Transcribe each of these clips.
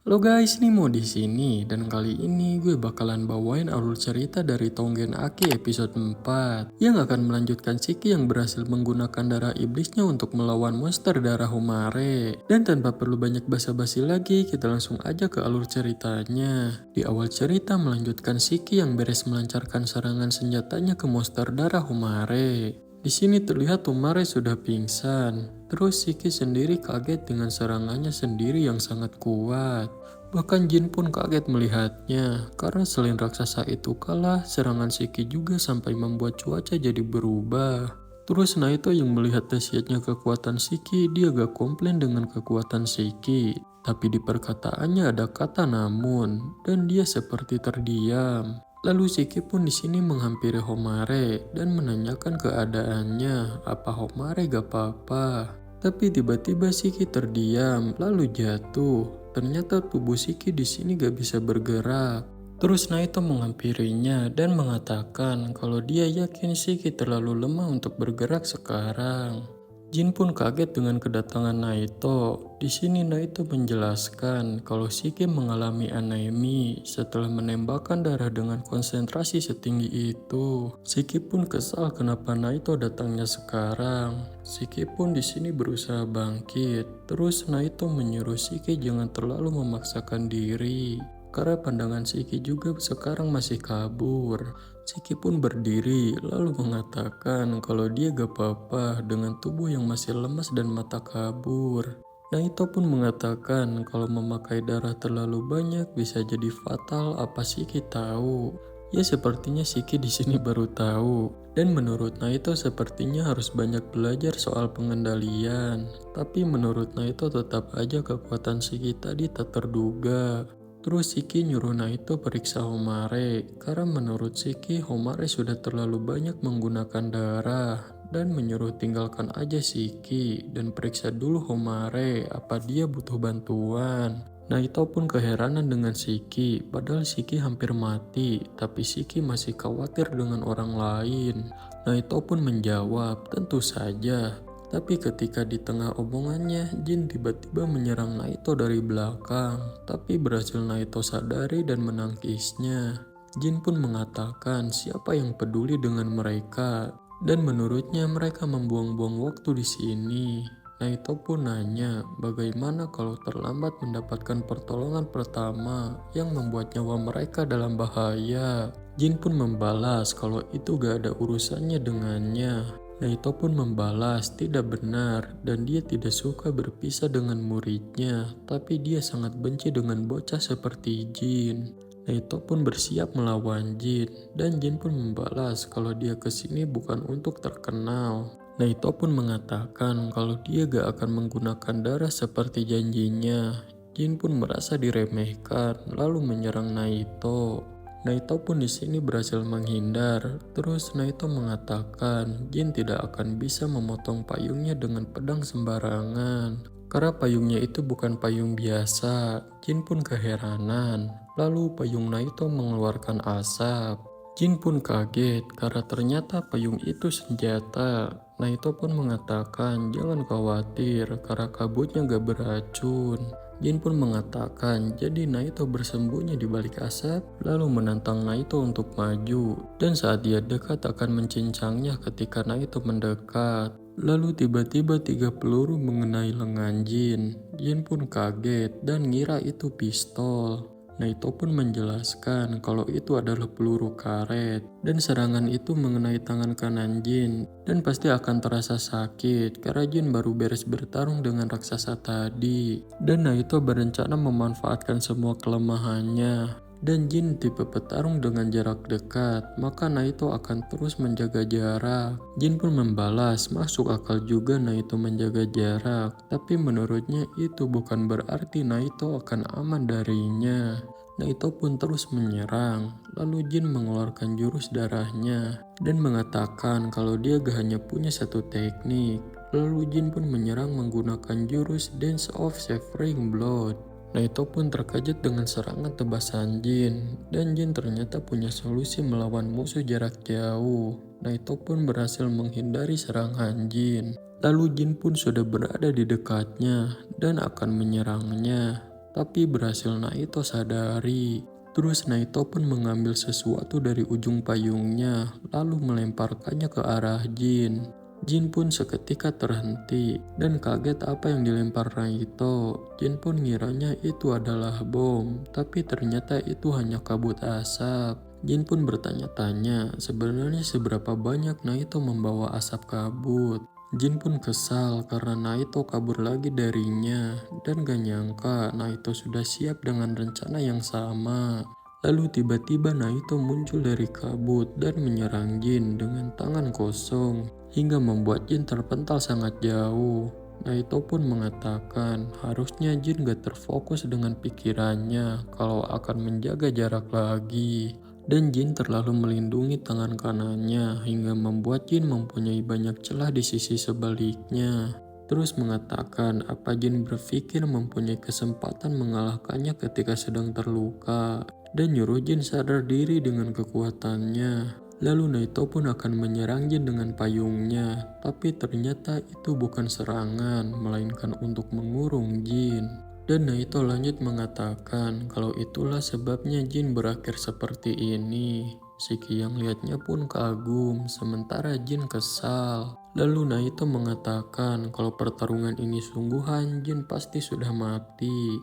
Halo guys, Nimo di sini dan kali ini gue bakalan bawain alur cerita dari Tonggen Aki episode 4 yang akan melanjutkan Shiki yang berhasil menggunakan darah iblisnya untuk melawan monster darah Homare. Dan tanpa perlu banyak basa-basi lagi, kita langsung aja ke alur ceritanya. Di awal cerita melanjutkan Shiki yang beres melancarkan serangan senjatanya ke monster darah Homare. Di sini terlihat Homare sudah pingsan. Terus Shiki sendiri kaget dengan serangannya sendiri yang sangat kuat. Bahkan Jin pun kaget melihatnya, karena selain raksasa itu kalah, serangan Shiki juga sampai membuat cuaca jadi berubah. Terus Naito yang melihat dahsyatnya kekuatan Shiki, dia gak komplain dengan kekuatan Shiki. Tapi di perkataannya ada kata namun, dan dia seperti terdiam. Lalu Shiki pun di sini menghampiri Homare dan menanyakan keadaannya, apa Homare gak apa-apa. Tapi tiba-tiba Shiki terdiam, lalu jatuh. Ternyata tubuh Shiki di sini gak bisa bergerak. Terus Naito menghampirinya dan mengatakan kalau dia yakin Shiki terlalu lemah untuk bergerak sekarang. Jin pun kaget dengan kedatangan Naito. Di sini Naito menjelaskan kalau Shiki mengalami anemi setelah menembakkan darah dengan konsentrasi setinggi itu. Shiki pun kesal kenapa Naito datangnya sekarang. Shiki pun di sini berusaha bangkit. Terus Naito menyuruh Shiki jangan terlalu memaksakan diri. Karena pandangan Shiki juga sekarang masih kabur. Shiki pun berdiri lalu mengatakan kalau dia gak apa-apa dengan tubuh yang masih lemas dan mata kabur. Naito pun mengatakan kalau memakai darah terlalu banyak bisa jadi fatal, apa Shiki tahu. Ya sepertinya Shiki di sini baru tahu. Dan menurut Naito sepertinya harus banyak belajar soal pengendalian. Tapi menurut Naito tetap aja kekuatan Shiki tadi tak terduga. Terus Shiki nyuruh Naito periksa Homare, karena menurut Shiki Homare sudah terlalu banyak menggunakan darah, dan menyuruh tinggalkan aja Shiki dan periksa dulu Homare apa dia butuh bantuan. Naito pun keheranan dengan Shiki, padahal Shiki hampir mati, tapi Shiki masih khawatir dengan orang lain. Naito pun menjawab, tentu saja. Tapi ketika di tengah omongannya, Jin tiba-tiba menyerang Naito dari belakang, tapi berhasil Naito sadari dan menangkisnya. Jin pun mengatakan siapa yang peduli dengan mereka, dan menurutnya mereka membuang-buang waktu di sini. Naito pun nanya bagaimana kalau terlambat mendapatkan pertolongan pertama yang membuat nyawa mereka dalam bahaya. Jin pun membalas kalau itu gak ada urusannya dengannya. Naito pun membalas tidak benar dan dia tidak suka berpisah dengan muridnya, tapi dia sangat benci dengan bocah seperti Jin. Naito pun bersiap melawan Jin dan Jin pun membalas kalau dia kesini bukan untuk terkenal. Naito pun mengatakan kalau dia gak akan menggunakan darah seperti janjinya. Jin pun merasa diremehkan lalu menyerang Naito. Naito pun di sini berhasil menghindar. Terus Naito mengatakan Jin tidak akan bisa memotong payungnya dengan pedang sembarangan. Karena payungnya itu bukan payung biasa. Jin pun keheranan. Lalu payung Naito mengeluarkan asap. Jin pun kaget karena ternyata payung itu senjata. Naito pun mengatakan jangan khawatir karena kabutnya gak beracun. Jin pun mengatakan jadi Naito bersembunyi di balik asap lalu menantang Naito untuk maju, dan saat dia dekat akan mencincangnya ketika Naito mendekat. Lalu tiba-tiba 3 peluru mengenai lengan Jin. Jin pun kaget dan ngira itu pistol. Naito pun menjelaskan kalau itu adalah peluru karet dan serangan itu mengenai tangan kanan Jin dan pasti akan terasa sakit karena Jin baru beres bertarung dengan raksasa tadi. Dan Naito berencana memanfaatkan semua kelemahannya. Dan Jin tipe petarung dengan jarak dekat, maka Naito akan terus menjaga jarak. Jin pun membalas, masuk akal juga Naito menjaga jarak, tapi menurutnya itu bukan berarti Naito akan aman darinya. Naito pun terus menyerang, lalu Jin mengeluarkan jurus darahnya dan mengatakan kalau dia gak hanya punya satu teknik. Lalu Jin pun menyerang menggunakan jurus Dance of Severing Blood. Naito pun terkejut dengan serangan tebasan Jin, dan Jin ternyata punya solusi melawan musuh jarak jauh. Naito pun berhasil menghindari serangan Jin. Lalu Jin pun sudah berada di dekatnya dan akan menyerangnya. Tapi berhasil Naito sadari. Terus Naito pun mengambil sesuatu dari ujung payungnya, lalu melemparkannya ke arah Jin. Jin pun seketika terhenti dan kaget apa yang dilempar Naito. Jin pun ngiranya itu adalah bom, tapi ternyata itu hanya kabut asap. Jin pun bertanya-tanya sebenarnya seberapa banyak Naito membawa asap kabut. Jin pun kesal karena Naito kabur lagi darinya dan gak nyangka Naito sudah siap dengan rencana yang sama. Lalu tiba-tiba Naito muncul dari kabut dan menyerang Jin dengan tangan kosong hingga membuat Jin terpental sangat jauh. Naito pun mengatakan harusnya Jin gak terfokus dengan pikirannya kalau akan menjaga jarak lagi. Dan Jin terlalu melindungi tangan kanannya hingga membuat Jin mempunyai banyak celah di sisi sebaliknya. Terus mengatakan apa Jin berpikir mempunyai kesempatan mengalahkannya ketika sedang terluka. Dan nyuruh Jin sadar diri dengan kekuatannya. Lalu Naito pun akan menyerang Jin dengan payungnya, tapi ternyata itu bukan serangan, melainkan untuk mengurung Jin. Dan Naito lanjut mengatakan kalau itulah sebabnya Jin berakhir seperti ini. Shiki yang lihatnya pun kagum, sementara Jin kesal. Lalu Naito mengatakan kalau pertarungan ini sungguhan, Jin pasti sudah mati.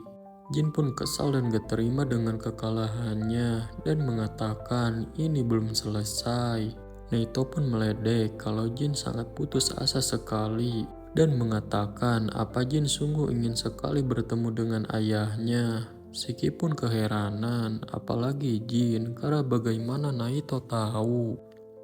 Jin pun kesal dan gak terima dengan kekalahannya dan mengatakan ini belum selesai. Naito pun meledek kalau Jin sangat putus asa sekali dan mengatakan apa Jin sungguh ingin sekali bertemu dengan ayahnya. Shiki pun keheranan, apalagi Jin karena bagaimana Naito tahu.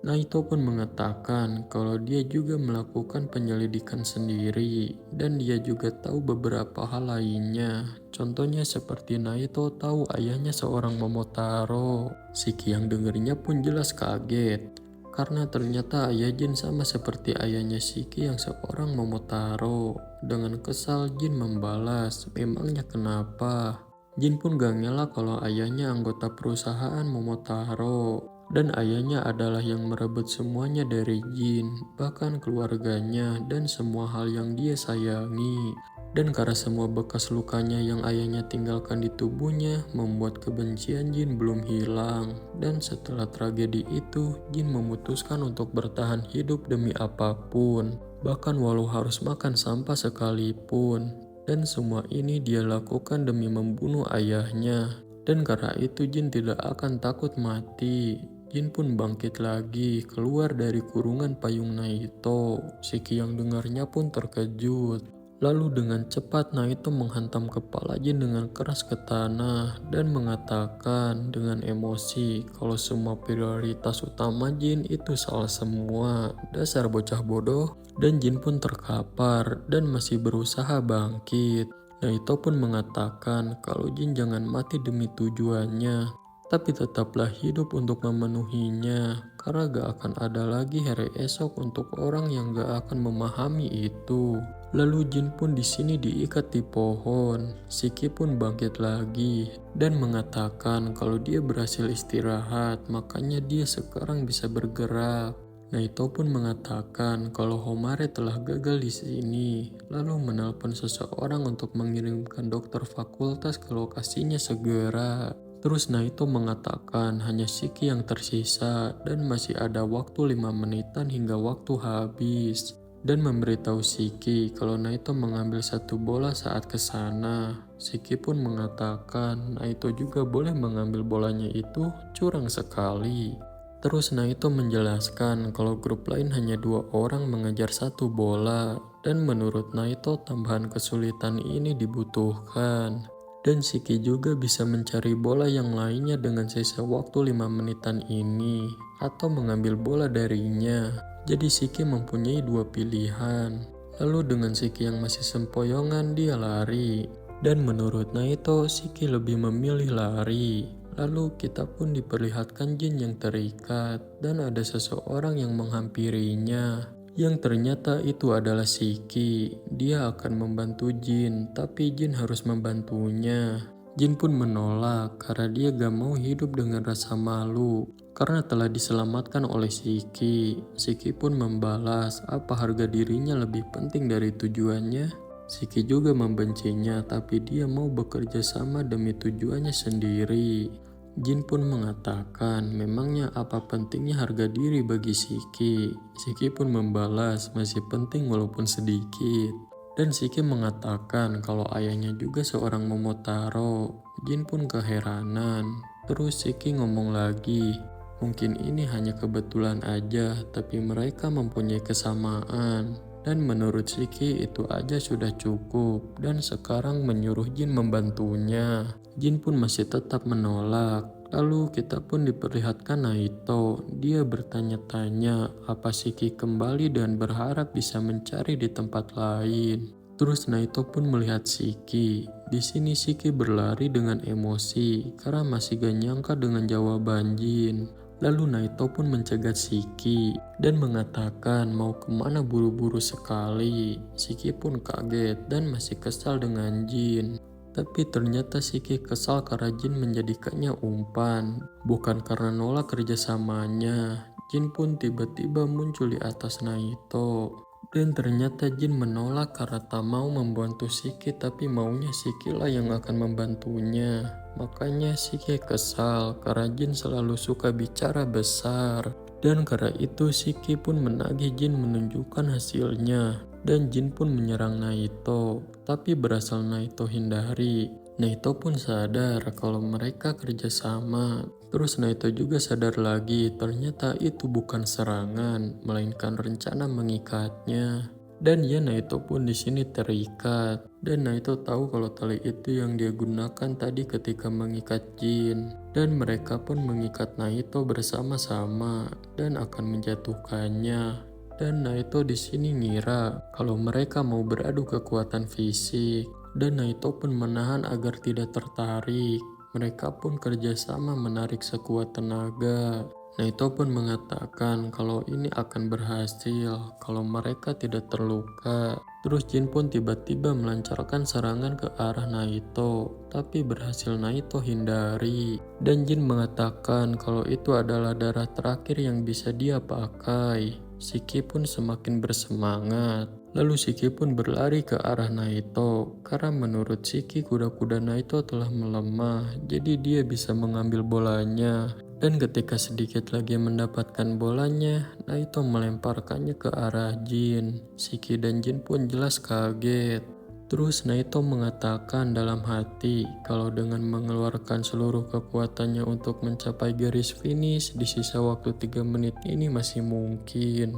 Naito pun mengatakan kalau dia juga melakukan penyelidikan sendiri dan dia juga tahu beberapa hal lainnya. Contohnya seperti Naito tahu ayahnya seorang Momotaro. Shiki yang dengernya pun jelas kaget karena ternyata ayah Jin sama seperti ayahnya Shiki yang seorang Momotaro. Dengan kesal Jin membalas, memangnya kenapa? Jin pun gak ngelak kalau ayahnya anggota perusahaan Momotaro. Dan ayahnya adalah yang merebut semuanya dari Jin, bahkan keluarganya dan semua hal yang dia sayangi. Dan karena semua bekas lukanya yang ayahnya tinggalkan di tubuhnya membuat kebencian Jin belum hilang. Dan setelah tragedi itu, Jin memutuskan untuk bertahan hidup demi apapun, bahkan walau harus makan sampah sekalipun. Dan semua ini dia lakukan demi membunuh ayahnya. Dan karena itu Jin tidak akan takut mati. Jin pun bangkit lagi keluar dari kurungan payung Naito. Shiki yang dengarnya pun terkejut. Lalu dengan cepat Naito menghantam kepala Jin dengan keras ke tanah dan mengatakan dengan emosi kalau semua prioritas utama Jin itu salah semua. Dasar bocah bodoh. Dan Jin pun terkapar dan masih berusaha bangkit. Naito pun mengatakan kalau Jin jangan mati demi tujuannya, tapi tetaplah hidup untuk memenuhinya, karena gak akan ada lagi hari esok untuk orang yang gak akan memahami itu. Lalu Jin pun di sini diikat di pohon. Shiki pun bangkit lagi dan mengatakan kalau dia berhasil istirahat, makanya dia sekarang bisa bergerak. Naito pun mengatakan kalau Homare telah gagal di sini, lalu menelpon seseorang untuk mengirimkan dokter fakultas ke lokasinya segera. Terus Naito mengatakan hanya Shiki yang tersisa dan masih ada waktu 5 menitan hingga waktu habis. Dan memberitahu Shiki kalau Naito mengambil satu bola saat ke sana. Shiki pun mengatakan Naito juga boleh mengambil bolanya itu, curang sekali. Terus Naito menjelaskan kalau grup lain hanya 2 orang mengejar satu bola dan menurut Naito tambahan kesulitan ini dibutuhkan. Dan Shiki juga bisa mencari bola yang lainnya dengan sisa waktu 5 menitan ini atau mengambil bola darinya. Jadi Shiki mempunyai 2 pilihan. Lalu dengan Shiki yang masih sempoyongan dia lari. Dan menurut Naito Shiki lebih memilih lari. Lalu kita pun diperlihatkan Jin yang terikat dan ada seseorang yang menghampirinya. Yang ternyata itu adalah Shiki. Dia akan membantu Jin, tapi Jin harus membantunya. Jin pun menolak karena dia gak mau hidup dengan rasa malu karena telah diselamatkan oleh Shiki. Shiki pun membalas apa harga dirinya lebih penting dari tujuannya. Shiki juga membencinya, tapi dia mau bekerja sama demi tujuannya sendiri. Jin pun mengatakan, memangnya apa pentingnya harga diri bagi Shiki? Shiki pun membalas, masih penting walaupun sedikit. Dan Shiki mengatakan kalau ayahnya juga seorang Momotaro. Jin pun keheranan. Terus Shiki ngomong lagi, mungkin ini hanya kebetulan aja, tapi mereka mempunyai kesamaan. Dan menurut Shiki itu aja sudah cukup, dan sekarang menyuruh Jin membantunya. Jin pun masih tetap menolak. Lalu kita pun diperlihatkan Naito. Dia bertanya-tanya apa Shiki kembali dan berharap bisa mencari di tempat lain. Terus Naito pun melihat Shiki. Di sini Shiki berlari dengan emosi karena masih gak nyangka dengan jawaban Jin. Lalu Naito pun mencegat Shiki dan mengatakan mau kemana buru-buru sekali. Shiki pun kaget dan masih kesal dengan Jin. Tapi ternyata Shiki kesal karena Jin menjadikannya umpan, bukan karena nolak kerjasamanya. Jin pun tiba-tiba muncul di atas Naito. Dan ternyata Jin menolak karena tak mau membantu Shiki, tapi maunya Shiki lah yang akan membantunya. Makanya Shiki kesal karena Jin selalu suka bicara besar. Dan karena itu Shiki pun menagih Jin menunjukkan hasilnya. Dan Jin pun menyerang Naito, tapi berasal Naito hindari. Naito pun sadar kalau mereka kerjasama. Terus Naito juga sadar lagi ternyata itu bukan serangan, melainkan rencana mengikatnya. Dan ya Naito pun di sini terikat. Dan Naito tahu kalau tali itu yang dia gunakan tadi ketika mengikat Jin. Dan mereka pun mengikat Naito bersama-sama dan akan menjatuhkannya. Dan Naito di sini ngira kalau mereka mau beradu kekuatan fisik. Dan Naito pun menahan agar tidak tertarik. Mereka pun kerjasama menarik sekuat tenaga. Naito pun mengatakan kalau ini akan berhasil kalau mereka tidak terluka. Terus Jin pun tiba-tiba melancarkan serangan ke arah Naito, tapi berhasil Naito hindari. Dan Jin mengatakan kalau itu adalah darah terakhir yang bisa dia pakai. Shiki pun semakin bersemangat. Lalu Shiki pun berlari ke arah Naito. Karena menurut Shiki kuda-kuda Naito telah melemah, jadi dia bisa mengambil bolanya. Dan ketika sedikit lagi mendapatkan bolanya, Naito melemparkannya ke arah Jin. Shiki dan Jin pun jelas kaget. Terus Naito mengatakan dalam hati kalau dengan mengeluarkan seluruh kekuatannya untuk mencapai garis finish di sisa waktu 3 menit ini masih mungkin.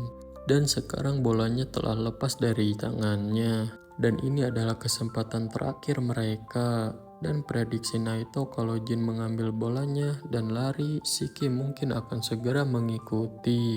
Dan sekarang bolanya telah lepas dari tangannya. Dan ini adalah kesempatan terakhir mereka. Dan prediksi Naito kalau Jin mengambil bolanya dan lari, Shiki mungkin akan segera mengikuti.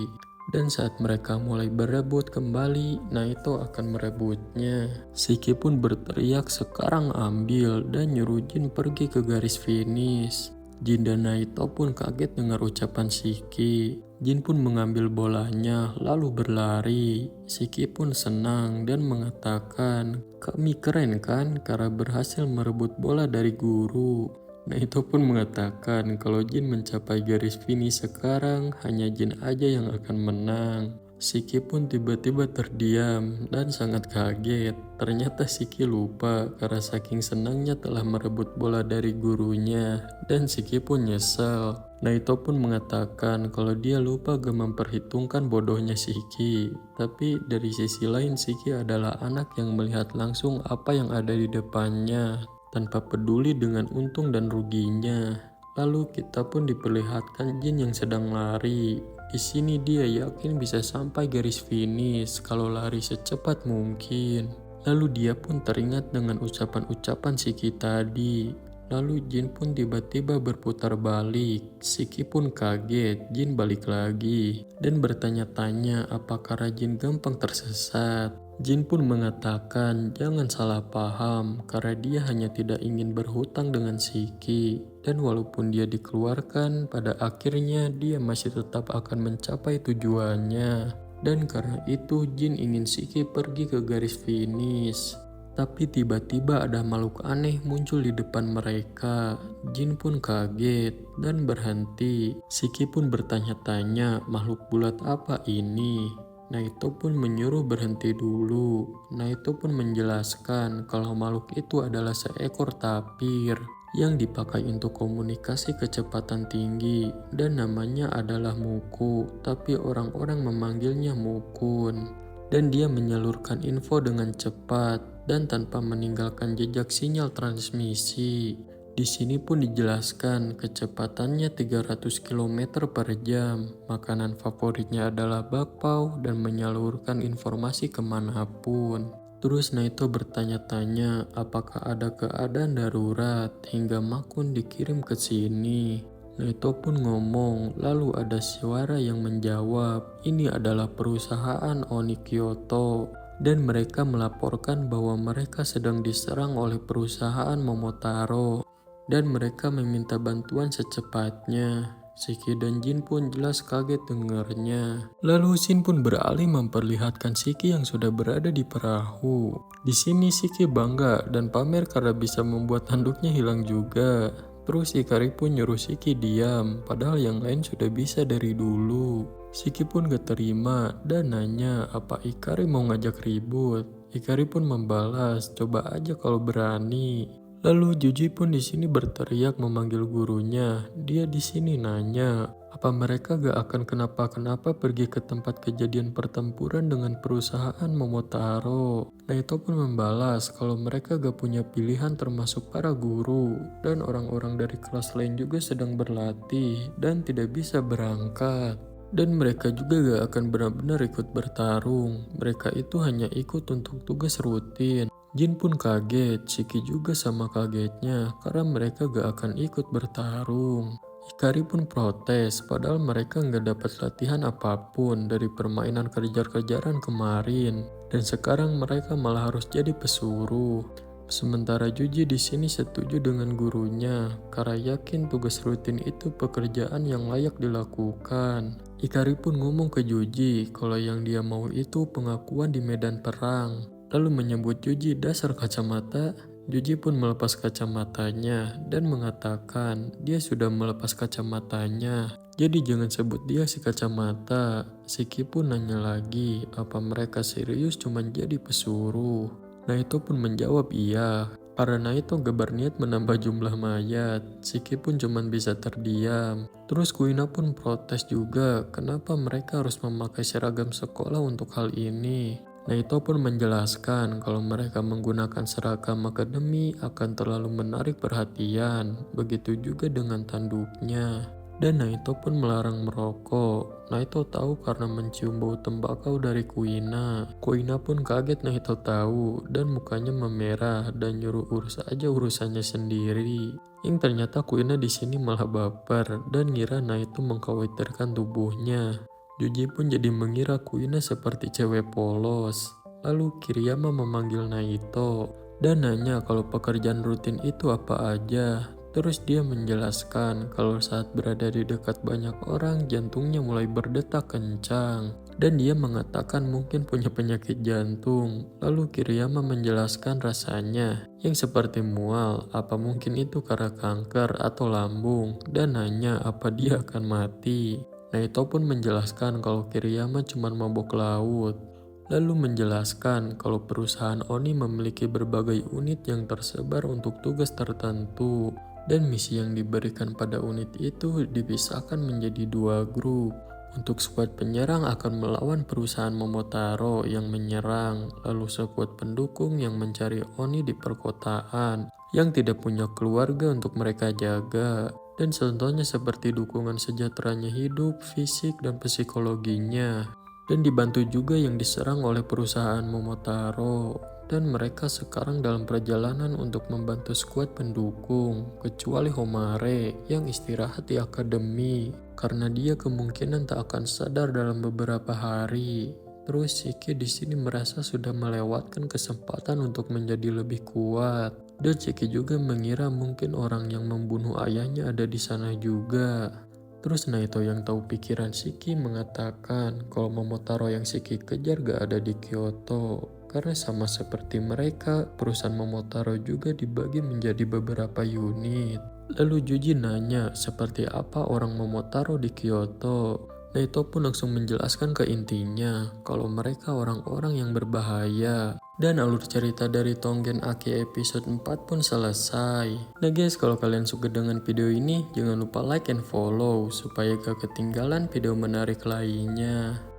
Dan saat mereka mulai berebut kembali, Naito akan merebutnya. Shiki pun berteriak sekarang ambil dan nyuruh Jin pergi ke garis finish. Jin dan Naito pun kaget dengar ucapan Shiki. Jin pun mengambil bolanya lalu berlari. Shiki pun senang dan mengatakan, kami keren kan karena berhasil merebut bola dari guru. Naito pun mengatakan kalau Jin mencapai garis finish sekarang hanya Jin aja yang akan menang. Shiki pun tiba-tiba terdiam dan sangat kaget. Ternyata Shiki lupa karena saking senangnya telah merebut bola dari gurunya. Dan Shiki pun nyesel. Naito pun mengatakan kalau dia lupa gak memperhitungkan bodohnya Shiki. Tapi dari sisi lain Shiki adalah anak yang melihat langsung apa yang ada di depannya, tanpa peduli dengan untung dan ruginya. Lalu kita pun diperlihatkan Jin yang sedang lari. Di sini dia yakin bisa sampai garis finish kalau lari secepat mungkin. Lalu dia pun teringat dengan ucapan-ucapan Shiki tadi. Lalu Jin pun tiba-tiba berputar balik. Shiki pun kaget, Jin balik lagi dan bertanya-tanya apakah Jin gampang tersesat. Jin pun mengatakan jangan salah paham karena dia hanya tidak ingin berhutang dengan Shiki. Dan walaupun dia dikeluarkan, pada akhirnya dia masih tetap akan mencapai tujuannya. Dan karena itu Jin ingin Shiki pergi ke garis finish. Tapi tiba-tiba ada makhluk aneh muncul di depan mereka. Jin pun kaget dan berhenti. Shiki pun bertanya-tanya makhluk bulat apa ini. Naito pun menyuruh berhenti dulu. Naito pun menjelaskan kalau makhluk itu adalah seekor tapir yang dipakai untuk komunikasi kecepatan tinggi dan namanya adalah Muku, tapi orang-orang memanggilnya Mukun. Dan dia menyalurkan info dengan cepat dan tanpa meninggalkan jejak sinyal transmisi. Di sini pun dijelaskan kecepatannya 300 km per jam, makanan favoritnya adalah bakpao dan menyalurkan informasi kemanapun. Terus Naito bertanya-tanya apakah ada keadaan darurat hingga Makun dikirim ke sini. Naito pun ngomong, lalu ada suara yang menjawab, ini adalah perusahaan Oni Kyoto. Dan mereka melaporkan bahwa mereka sedang diserang oleh perusahaan Momotaro. Dan mereka meminta bantuan secepatnya. Shiki dan Jin pun jelas kaget dengarnya. Lalu Shin pun beralih memperlihatkan Shiki yang sudah berada di perahu. Di sini Shiki bangga dan pamer karena bisa membuat tanduknya hilang juga. Terus Ikari pun nyuruh Shiki diam, padahal yang lain sudah bisa dari dulu. Shiki pun gak terima dan nanya apa Ikari mau ngajak ribut. Ikari pun membalas, coba aja kalau berani. Lalu Juji pun di sini berteriak memanggil gurunya. Dia di sini nanya, apa mereka gak akan kenapa-kenapa pergi ke tempat kejadian pertempuran dengan perusahaan Momotaro. Naito pun membalas kalau mereka gak punya pilihan termasuk para guru. Dan orang-orang dari kelas lain juga sedang berlatih dan tidak bisa berangkat. Dan mereka juga gak akan benar-benar ikut bertarung. Mereka itu hanya ikut untuk tugas rutin. Jin pun kaget, Shiki juga sama kagetnya karena mereka gak akan ikut bertarung. Ikari pun protes padahal mereka gak dapat latihan apapun dari permainan kejar-kejaran kemarin. Dan sekarang mereka malah harus jadi pesuruh. Sementara Juji di sini setuju dengan gurunya karena yakin tugas rutin itu pekerjaan yang layak dilakukan. Ikari pun ngomong ke Juji kalau yang dia mau itu pengakuan di medan perang. Lalu menyebut Juji dasar kacamata. Juji pun melepas kacamatanya dan mengatakan dia sudah melepas kacamatanya. Jadi jangan sebut dia si kacamata. Shiki pun nanya lagi apa mereka serius cuman jadi pesuruh. Naito pun menjawab iya. Karena Naito gak berniat menambah jumlah mayat. Shiki pun cuman bisa terdiam. Terus Kuina pun protes juga kenapa mereka harus memakai seragam sekolah untuk hal ini. Naito pun menjelaskan kalau mereka menggunakan seragam akademi akan terlalu menarik perhatian, begitu juga dengan tanduknya. Dan Naito pun melarang merokok. Naito tahu karena mencium bau tembakau dari Kuina. Kuina pun kaget Naito tahu dan mukanya memerah dan nyuruh urus aja urusannya sendiri. Yang ternyata Kuina di sini malah baper dan ngira Naito mengkhawatirkan tubuhnya. Juji pun jadi mengira Kuina seperti cewek polos. Lalu Kiriyama memanggil Naito dan nanya kalau pekerjaan rutin itu apa aja. Terus dia menjelaskan kalau saat berada di dekat banyak orang jantungnya mulai berdetak kencang. Dan dia mengatakan mungkin punya penyakit jantung. Lalu Kiriyama menjelaskan rasanya yang seperti mual, apa mungkin itu karena kanker atau lambung. Dan nanya apa dia akan mati. Naito pun menjelaskan kalau Kiriyama cuma mabok laut. Lalu menjelaskan kalau perusahaan Oni memiliki berbagai unit yang tersebar untuk tugas tertentu. Dan misi yang diberikan pada unit itu dipisahkan menjadi 2 grup. Untuk skuad penyerang akan melawan perusahaan Momotaro yang menyerang. Lalu skuad pendukung yang mencari Oni di perkotaan yang tidak punya keluarga untuk mereka jaga. Dan contohnya seperti dukungan sejahteranya hidup, fisik, dan psikologinya. Dan dibantu juga yang diserang oleh perusahaan Momotaro. Dan mereka sekarang dalam perjalanan untuk membantu skuad pendukung, kecuali Homare yang istirahat di akademi. Karena dia kemungkinan tak akan sadar dalam beberapa hari. Terus Shiki di sini merasa sudah melewatkan kesempatan untuk menjadi lebih kuat. Dan Shiki juga mengira mungkin orang yang membunuh ayahnya ada di sana juga. Terus Naito yang tahu pikiran Shiki mengatakan kalau Momotaro yang Shiki kejar gak ada di Kyoto. Karena sama seperti mereka, perusahaan Momotaro juga dibagi menjadi beberapa unit. Lalu Juji nanya seperti apa orang Momotaro di Kyoto. Naito pun langsung menjelaskan ke intinya kalau mereka orang-orang yang berbahaya. Dan alur cerita dari Tongen Aki episode 4 pun selesai. Nah guys, kalau kalian suka dengan video ini, jangan lupa like and follow supaya gak ketinggalan video menarik lainnya.